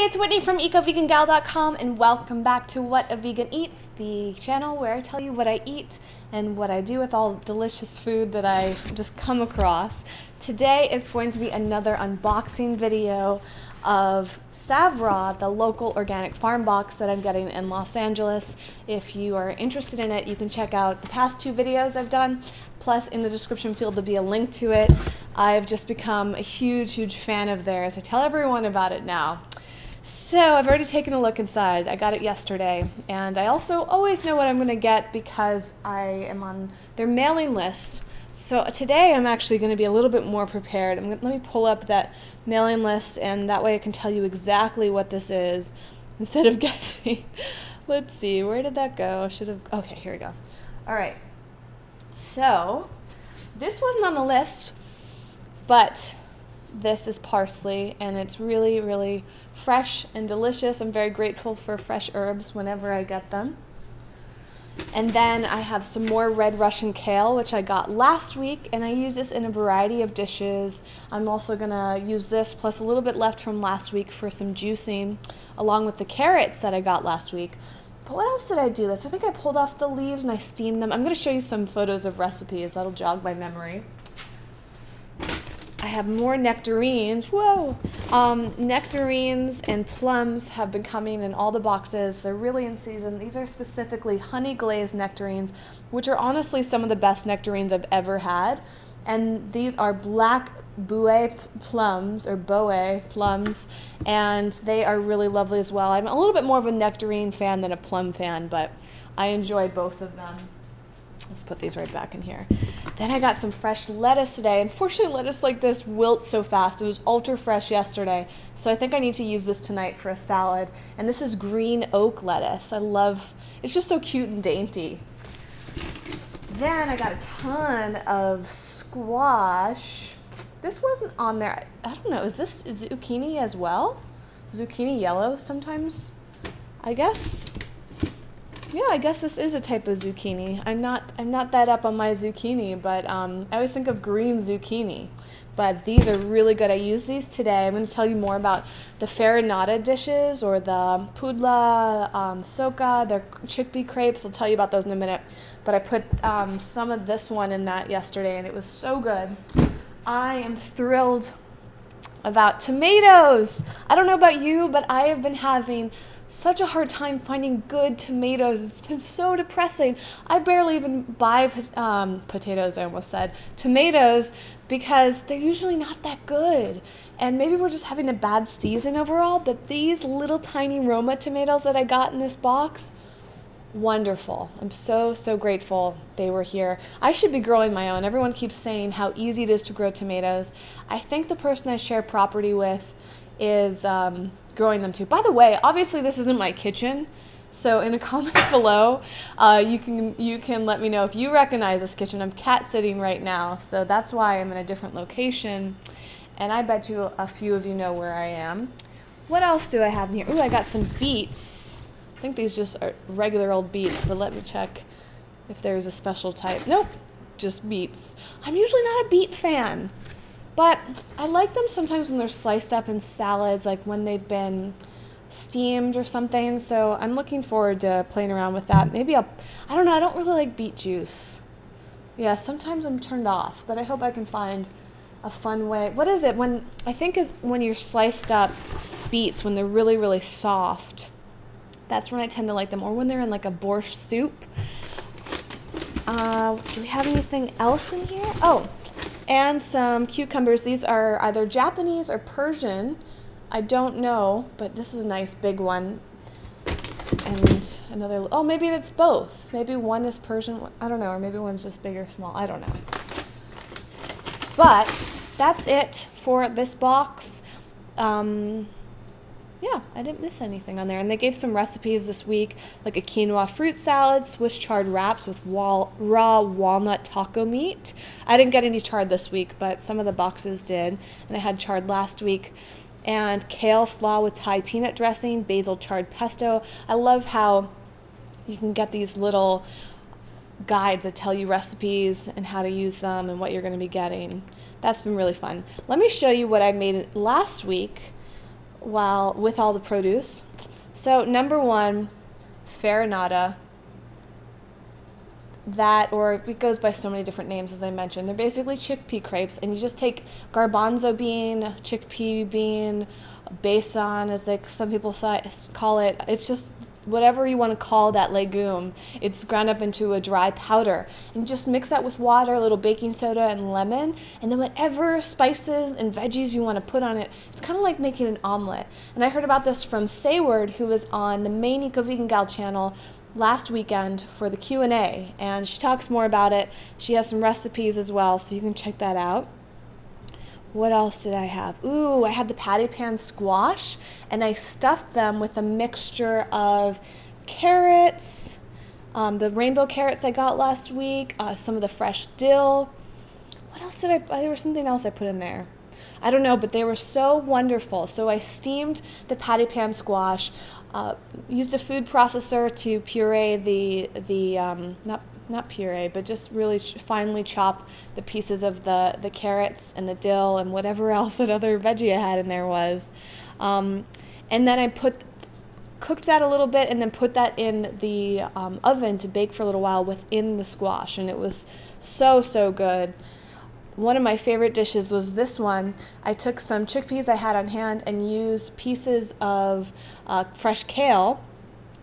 it's Whitney from EcoVeganGal.com and welcome back to What a Vegan Eats, the channel where I tell you what I eat and what I do with all delicious food that I just come across. Today is going to be another unboxing video of Savra, the local organic farm box that I'm getting in Los Angeles. If you are interested in it, you can check out the past two videos I've done, plus in the description field there'll be a link to it. I've just become a huge fan of theirs. I tell everyone about it now. So I've already taken a look inside. I got it yesterday, and I also always know what I'm going to get because I am on their mailing list. So today I'm actually going to be a little bit more prepared. Let me pull up that mailing list, and that way I can tell you exactly what this is instead of guessing. Let's see, where did that go? Okay, here we go. All right, so this wasn't on the list, but this is parsley, and it's really fresh and delicious. I'm very grateful for fresh herbs whenever I get them. And then I have some more red Russian kale, which I got last week, and I use this in a variety of dishes. I'm also gonna use this plus a little bit left from last week for some juicing, along with the carrots that I got last week. But what else did I do? I think I pulled off the leaves and I steamed them. I'm gonna show you some photos of recipes. That'll jog my memory. I have more nectarines. Whoa! Nectarines and plums have been coming in all the boxes. They're really in season. These are specifically honey glazed nectarines, which are honestly some of the best nectarines I've ever had. And these are black boe plums, and they are really lovely as well. I'm a little bit more of a nectarine fan than a plum fan, but I enjoy both of them. Let's put these right back in here. Then I got some fresh lettuce today. Unfortunately, lettuce like this wilts so fast. It was ultra fresh yesterday, so I think I need to use this tonight for a salad. And this is green oak lettuce. I love, it's just so cute and dainty. Then I got a ton of squash. This wasn't on there. I don't know, is this zucchini as well? Zucchini yellow sometimes, I guess. Yeah, I guess this is a type of zucchini. I'm not that up on my zucchini, but I always think of green zucchini. But these are really good. I use these today. I'm going to tell you more about the farinata dishes or the pudla soca, their chickpea crepes. I'll tell you about those in a minute. But I put some of this one in that yesterday, and it was so good. I am thrilled about tomatoes. I don't know about you, but I have been having such a hard time finding good tomatoes. It's been so depressing. I barely even buy potatoes, I almost said, tomatoes, because they're usually not that good. And maybe we're just having a bad season overall, but these little tiny Roma tomatoes that I got in this box, wonderful. I'm so grateful they were here. I should be growing my own. Everyone keeps saying how easy it is to grow tomatoes. I think the person I share property with is growing them too. By the way, obviously this isn't my kitchen, so in a comment below, you can let me know if you recognize this kitchen. I'm cat sitting right now, so that's why I'm in a different location, and I bet you a few of you know where I am. What else do I have in here? Ooh, I got some beets. I think these just are regular old beets, but let me check if there's a special type. Nope, just beets. I'm usually not a beet fan, but I like them sometimes when they're sliced up in salads, like when they've been steamed or something. So I'm looking forward to playing around with that. Maybe I don't know, I don't really like beet juice. Yeah, sometimes I'm turned off, but I hope I can find a fun way. What is it? I think is when you're sliced up beets, when they're really soft. That's when I tend to like them, or when they're in like a borscht soup. Do we have anything else in here? Oh, and some cucumbers. These are either Japanese or Persian. I don't know, but this is a nice big one. And another, oh, maybe it's both. Maybe one is Persian, I don't know, or maybe one's just big or small, I don't know. But that's it for this box. Yeah, I didn't miss anything on there. And they gave some recipes this week, like a quinoa fruit salad, Swiss chard wraps with raw walnut taco meat. I didn't get any chard this week, but some of the boxes did. And I had chard last week. And kale slaw with Thai peanut dressing, basil chard pesto. I love how you can get these little guides that tell you recipes and how to use them and what you're going to be getting. That's been really fun. Let me show you what I made last week while with all the produce. So number one is farinata. That, or it goes by so many different names, as I mentioned. They're basically chickpea crepes, and you just take garbanzo bean, chickpea bean, besan, as some people call it. It's just whatever you want to call that legume. It's ground up into a dry powder, and you just mix that with water, a little baking soda, and lemon, and then whatever spices and veggies you want to put on it. It's kind of like making an omelet. And I heard about this from Sayward, who was on the main Eco Vegan Gal channel last weekend for the Q&A, and she talks more about it. She has some recipes as well, so you can check that out. What else did I have? Ooh, I had the patty pan squash, and I stuffed them with a mixture of carrots, the rainbow carrots I got last week, some of the fresh dill. What else did there was something else I put in there. I don't know, but they were so wonderful. So I steamed the patty pan squash, used a food processor to puree not puree, but just really finely chop the pieces of the carrots and the dill and whatever else that other veggie I had in there was. And then I cooked that a little bit and then put that in the oven to bake for a little while within the squash, and it was so, so good. One of my favorite dishes was this one. I took some chickpeas I had on hand and used pieces of fresh kale,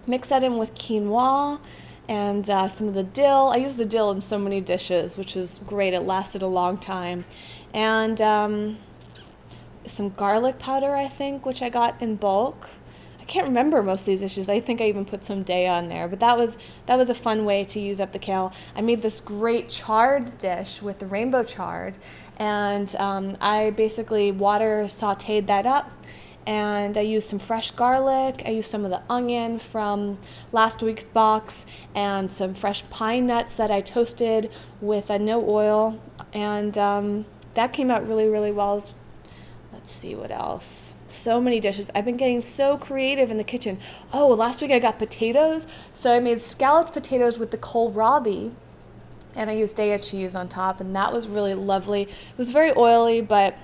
mixed that in with quinoa and some of the dill. I used the dill in so many dishes, which was great. It lasted a long time. And some garlic powder, I think, which I got in bulk. I can't remember most of these dishes. I think I even put some day on there, but that was a fun way to use up the kale. I made this great chard dish with the rainbow chard, and I basically water sauteed that up, and I used some fresh garlic. I used some of the onion from last week's box and some fresh pine nuts that I toasted with no oil, and that came out really, really well. Let's see what else. So many dishes. I've been getting so creative in the kitchen. Oh, last week I got potatoes. So I made scalloped potatoes with the kohlrabi, and I used Daya cheese on top, and that was really lovely. It was very oily, but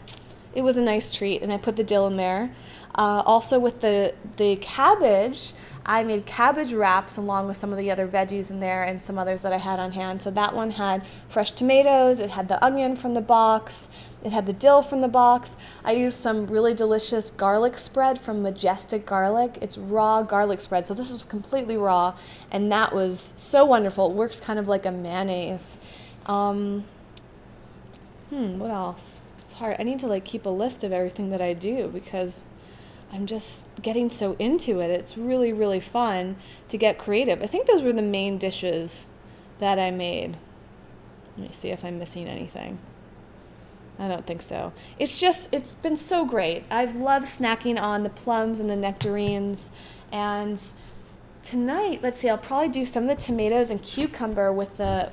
it was a nice treat, and I put the dill in there. Also with the cabbage, I made cabbage wraps along with some of the other veggies in there and some others that I had on hand. So that one had fresh tomatoes, it had the onion from the box, it had the dill from the box. I used some really delicious garlic spread from Majestic Garlic. It's raw garlic spread, so this was completely raw, and that was so wonderful. It works kind of like a mayonnaise. What else? It's hard. I need to keep a list of everything that I do because I'm just getting so into it. It's really, really fun to get creative. I think those were the main dishes that I made. Let me see if I'm missing anything. I don't think so. It's been so great. I've loved snacking on the plums and the nectarines. And tonight, let's see, I'll probably do some of the tomatoes and cucumber with the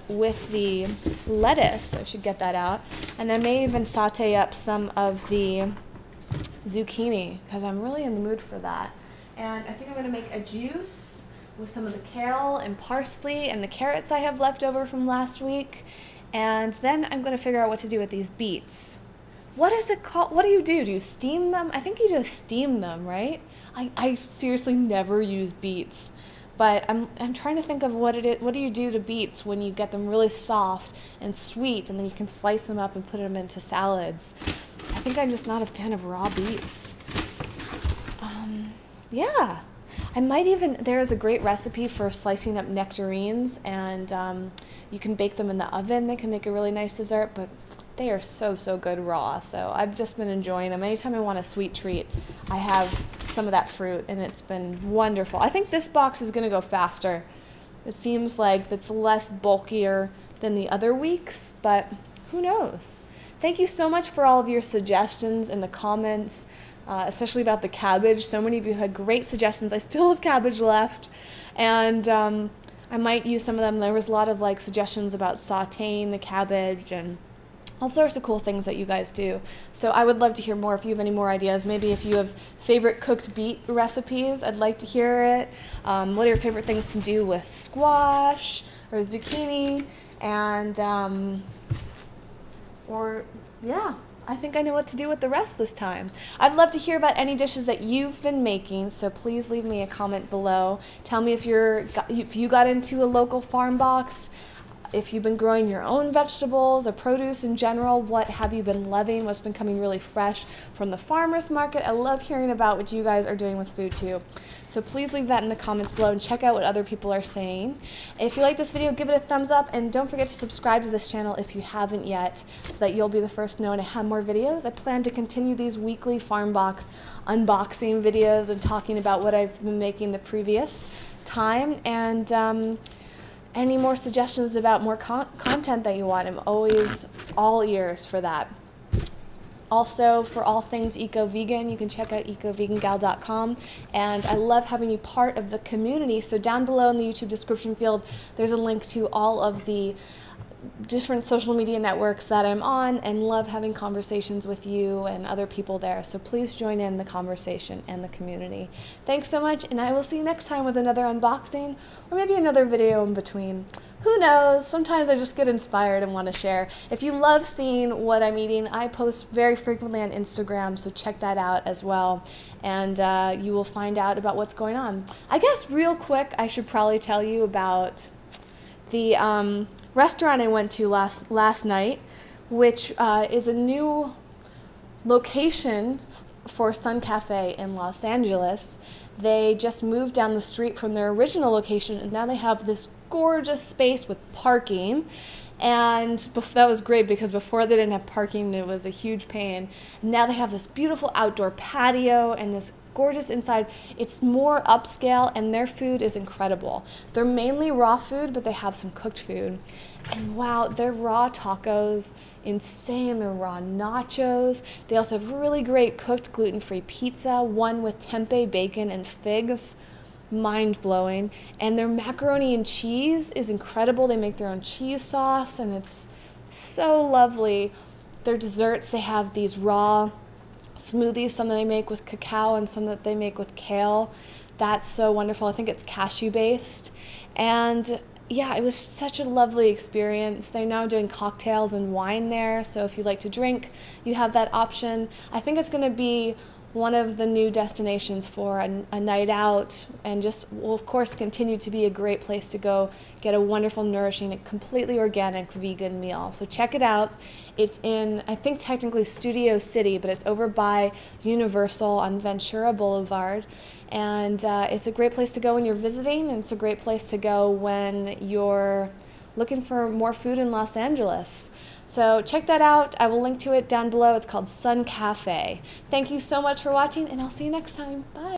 lettuce. I should get that out. And I may even saute up some of the zucchini because I'm really in the mood for that. And I think I'm going to make a juice with some of the kale and parsley and the carrots I have left over from last week. And then I'm going to figure out what to do with these beets. What is it called? What do you do? Do you steam them? I think you just steam them, right? I seriously never use beets. But I'm trying to think of what it is. What do you do to beets when you get them really soft and sweet, and then you can slice them up and put them into salads? I think I'm just not a fan of raw beets. Yeah. I might even, there is a great recipe for slicing up nectarines, and you can bake them in the oven. They can make a really nice dessert, but they are so, so good raw. So I've just been enjoying them. Anytime I want a sweet treat, I have some of that fruit, and it's been wonderful. I think this box is going to go faster. It seems like it's less bulkier than the other weeks, but who knows? Thank you so much for all of your suggestions in the comments. Especially about the cabbage. So many of you had great suggestions. I still have cabbage left, and I might use some of them. There was a lot of suggestions about sauteing the cabbage and all sorts of cool things that you guys do. So I would love to hear more if you have any more ideas. Maybe if you have favorite cooked beet recipes, I'd like to hear it. What are your favorite things to do with squash or zucchini? And yeah. I think I know what to do with the rest this time. I'd love to hear about any dishes that you've been making, so please leave me a comment below. Tell me if you got into a local farm box, if you've been growing your own vegetables or produce in general. What have you been loving? What's been coming really fresh from the farmer's market? I love hearing about what you guys are doing with food too. So please leave that in the comments below and check out what other people are saying. If you like this video, give it a thumbs up, and don't forget to subscribe to this channel if you haven't yet, so that you'll be the first to know when I have more videos. I plan to continue these weekly farm box unboxing videos and talking about what I've been making the previous time, and any more suggestions about more content that you want. I'm always all ears for that. Also, for all things eco-vegan, you can check out ecovegangal.com, and I love having you part of the community. So down below in the YouTube description field, there's a link to all of the different social media networks that I'm on, and love having conversations with you and other people there. So please join in the conversation and the community. Thanks so much, and I will see you next time with another unboxing, or maybe another video in between. Who knows? Sometimes I just get inspired and want to share. If you love seeing what I'm eating, I post very frequently on Instagram, so check that out as well, and you will find out about what's going on. I guess real quick, I should probably tell you about the restaurant I went to last night, which is a new location for Sun Cafe in Los Angeles. They just moved down the street from their original location, and now they have this gorgeous space with parking. And that was great, because before they didn't have parking, it was a huge pain. Now they have this beautiful outdoor patio and this gorgeous inside. It's more upscale, and their food is incredible. They're mainly raw food, but they have some cooked food. And wow, their raw tacos, insane. Their raw nachos. They also have really great cooked gluten-free pizza, one with tempeh bacon and figs. Mind-blowing. And their macaroni and cheese is incredible. They make their own cheese sauce, and it's so lovely. Their desserts, they have these raw smoothies, some that they make with cacao and some that they make with kale. That's so wonderful. I think it's cashew based. And yeah, it was such a lovely experience. They're now doing cocktails and wine there, so if you like to drink, you have that option. I think it's going to be one of the new destinations for a night out, and just will of course continue to be a great place to go get a wonderful, nourishing, completely organic vegan meal. So check it out. It's in, I think technically Studio City, but it's over by Universal on Ventura Boulevard. And it's a great place to go when you're visiting, and it's a great place to go when you're looking for more food in Los Angeles. So check that out. I will link to it down below. It's called Sun Cafe. Thank you so much for watching, and I'll see you next time. Bye.